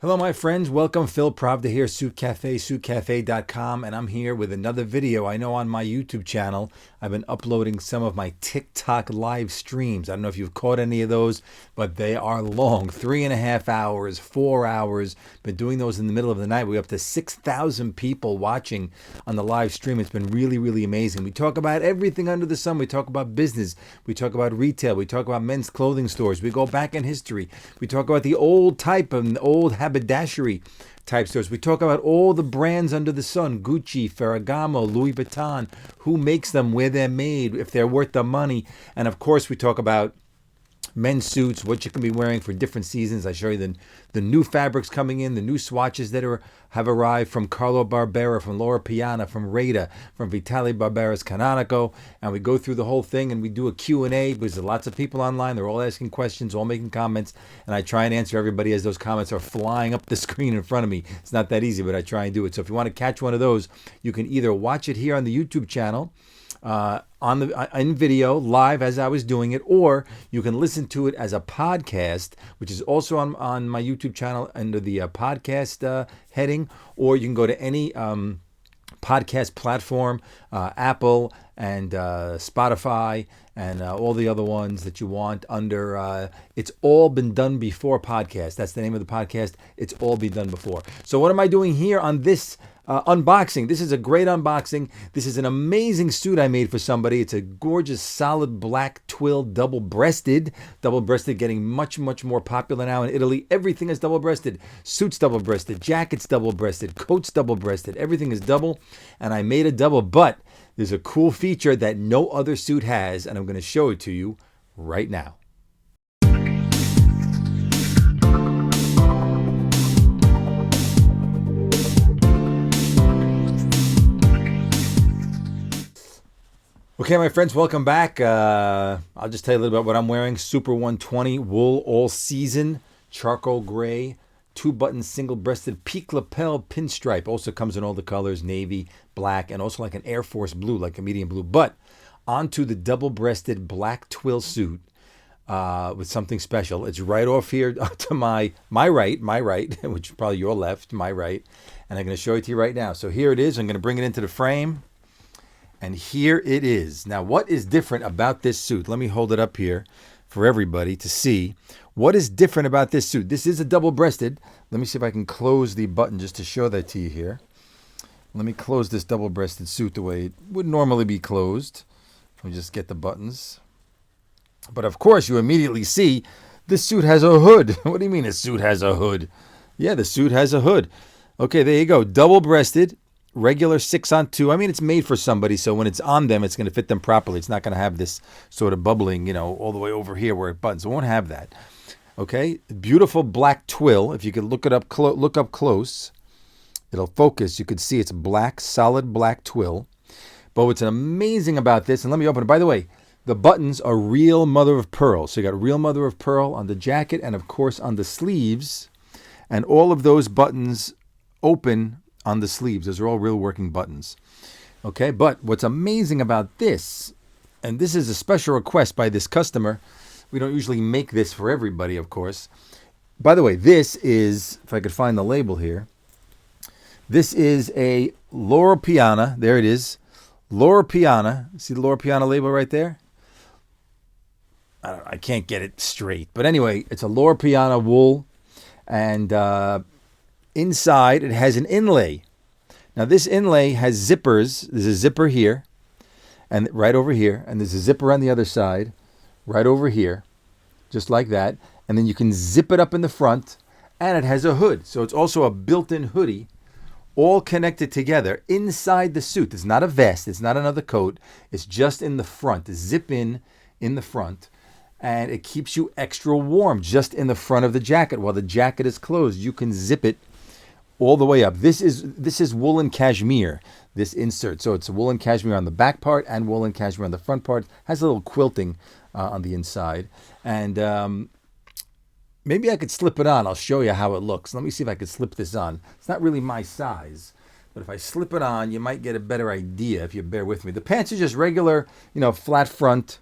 Hello, my friends. Welcome. Phil Pravda here, Suit Cafe, suitcafe.com, and I'm here with another video. I know on my YouTube channel, I've been uploading some of my TikTok live streams. I don't know if you've caught any of those, but they are long, 3.5 hours, 4 hours. Been doing those in the middle of the night. We're up to 6,000 people watching on the live stream. It's been really, really amazing. We talk about everything under the sun. We talk about business. We talk about retail. We talk about men's clothing stores. We go back in history. We talk about the old type of old haberdashery type stores. We talk about all the brands under the sun: Gucci, Ferragamo, Louis Vuitton, who makes them, where they're made, if they're worth the money. And of course, we talk about men's suits, what you can be wearing for different seasons. I show you the new fabrics coming in, the new swatches that have arrived from Carlo Barbera, from Loro Piana, from Rada, from Vitale Barbera's Canonico, and we go through the whole thing and we do a Q&A because there's lots of people online. They're all asking questions, all making comments, and I try and answer everybody as those comments are flying up the screen in front of me. It's not that easy, but I try and do it. So if you want to catch one of those, you can either watch it here on the YouTube channel, in video live as I was doing it, or you can listen to it as a podcast, which is also on my YouTube channel under the podcast heading, or you can go to any podcast platform, Apple and Spotify and all the other ones that you want under It's All Been Done Before podcast. That's the name of the podcast. It's all been done before. So what am I doing here on this unboxing? This is a great unboxing. This is an amazing suit I made for somebody. It's a gorgeous, solid black twill, double-breasted. Double-breasted getting much, much more popular now in Italy. Everything is double-breasted. Suits double-breasted, jackets double-breasted, coats double-breasted. Everything is double, and I made a double, but there's a cool feature that no other suit has, and I'm going to show it to you right now. Okay, my friends, welcome back. I'll just tell you a little bit about what I'm wearing. Super 120 wool all season, charcoal gray, 2-button single-breasted peak lapel pinstripe. Also comes in all the colors, navy, black, and also like an Air Force blue, like a medium blue. But onto the double-breasted black twill suit with something special. It's right off here to my right, which is probably your left, my right. And I'm going to show it to you right now. So here it is. I'm going to bring it into the frame. And here it is. Now, what is different about this suit? Let me hold it up here for everybody to see. What is different about this suit? This is a double-breasted. Let me see if I can close the button just to show that to you here. Let me close this double-breasted suit the way it would normally be closed. Let me just get the buttons. But of course, you immediately see this suit has a hood. What do you mean a suit has a hood? Yeah, the suit has a hood. Okay, there you go. Double-breasted. Regular 6-on-2. I mean, it's made for somebody, so when it's on them, it's going to fit them properly. It's not going to have this sort of bubbling, all the way over here where it buttons. It won't have that. Okay, beautiful black twill. If you could look it up, look up close, it'll focus. You could see it's black, solid black twill. But what's amazing about this, and let me open it. By the way, the buttons are real mother of pearl. So you got real mother of pearl on the jacket and, of course, on the sleeves. And all of those buttons open on the sleeves. Those are all real working buttons. Okay, but what's amazing about this, and this is a special request by this customer. We don't usually make this for everybody, of course. By the way, this is, if I could find the label here, this is a Loro Piana. There it is. Loro Piana. See the Loro Piana label right there? I can't get it straight. But anyway, it's a Loro Piana wool. And inside, it has an inlay. Now, this inlay has zippers. There's a zipper here, and right over here, and there's a zipper on the other side, right over here, just like that. And then you can zip it up in the front, and it has a hood. So it's also a built-in hoodie, all connected together inside the suit. It's not a vest. It's not another coat. It's just in the front. Zip in the front. And it keeps you extra warm just in the front of the jacket. While the jacket is closed, you can zip it all the way up. This is woolen cashmere, this insert. So it's woolen cashmere on the back part and woolen cashmere on the front part. It has a little quilting on the inside. And maybe I could slip it on. I'll show you how it looks. Let me see if I could slip this on. It's not really my size, but if I slip it on, you might get a better idea if you bear with me. The pants are just regular, flat front,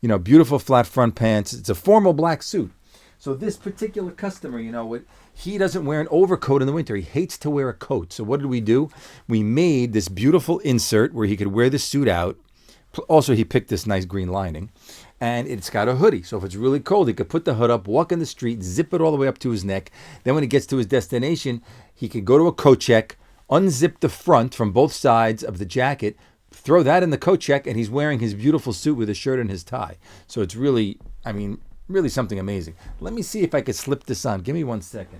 beautiful flat front pants. It's a formal black suit. So this particular customer, you know, he doesn't wear an overcoat in the winter. He hates to wear a coat. So what did we do? We made this beautiful insert where he could wear the suit out. Also, he picked this nice green lining. And it's got a hoodie. So if it's really cold, he could put the hood up, walk in the street, zip it all the way up to his neck. Then when he gets to his destination, he could go to a coat check, unzip the front from both sides of the jacket, throw that in the coat check, and he's wearing his beautiful suit with his shirt and his tie. So it's really, I mean, really something amazing. Let me see if I could slip this on. Give me 1 second.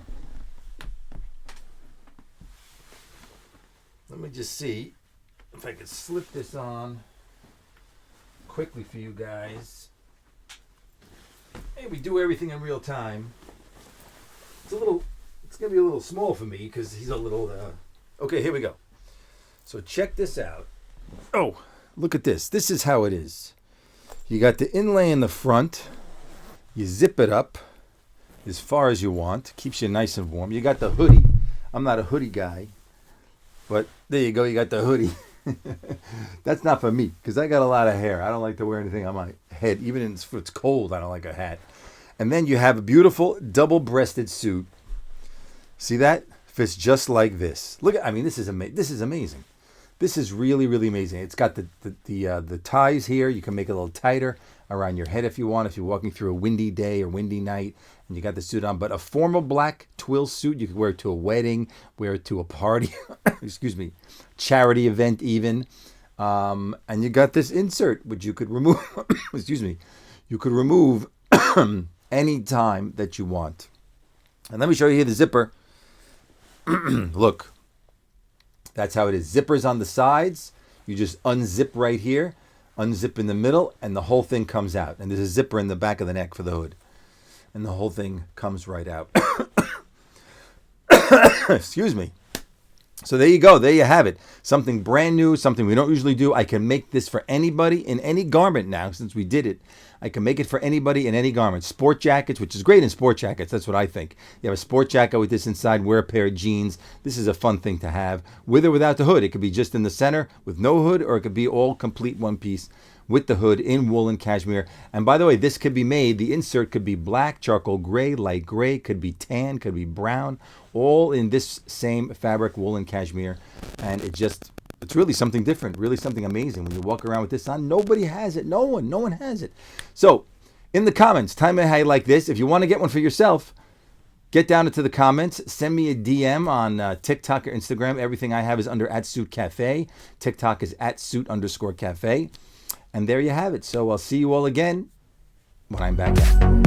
Let me just see if I could slip this on quickly for you guys. Hey, we do everything in real time. It's going to be a little small for me because he's a little, okay, here we go. So check this out. Oh, look at this. This is how it is. You got the inlay in the front. You zip it up as far as you want. Keeps you nice and warm. You got the hoodie. I'm not a hoodie guy, but there you go. You got the hoodie. That's not for me because I got a lot of hair. I don't like to wear anything on my head. Even if it's cold, I don't like a hat. And then you have a beautiful double-breasted suit. See that? Fits just like this. Look, I mean, this is amazing. This is really, really amazing. It's got the ties here. You can make it a little tighter around your head if you want, if you're walking through a windy day or windy night and you got the suit on. But a formal black twill suit, you could wear it to a wedding, wear it to a party, excuse me, charity event even. And you got this insert, which you could remove, excuse me, you could remove any time that you want. And let me show you here the zipper. Look, that's how it is. Zippers on the sides. You just unzip right here, unzip in the middle, and the whole thing comes out. And there's a zipper in the back of the neck for the hood. And the whole thing comes right out. Excuse me. So there you go. There you have it. Something brand new, something we don't usually do. I can make this for anybody in any garment now since we did it. I can make it for anybody in any garment. Sport jackets, which is great in sport jackets. That's what I think. You have a sport jacket with this inside, wear a pair of jeans. This is a fun thing to have. With or without the hood. It could be just in the center with no hood, or it could be all complete one piece with the hood in wool and cashmere. And by the way, this could be made, the insert could be black, charcoal gray, light gray, could be tan, could be brown, all in this same fabric, wool and cashmere. And it's really something different, really something amazing. When you walk around with this on, nobody has it. No one has it. So in the comments, tell me how you like this. If you want to get one for yourself, get down into the comments. Send me a DM on TikTok or Instagram. Everything I have is under @SuitCafe. TikTok is @suit_cafe. And there you have it. So I'll see you all again when I'm back out.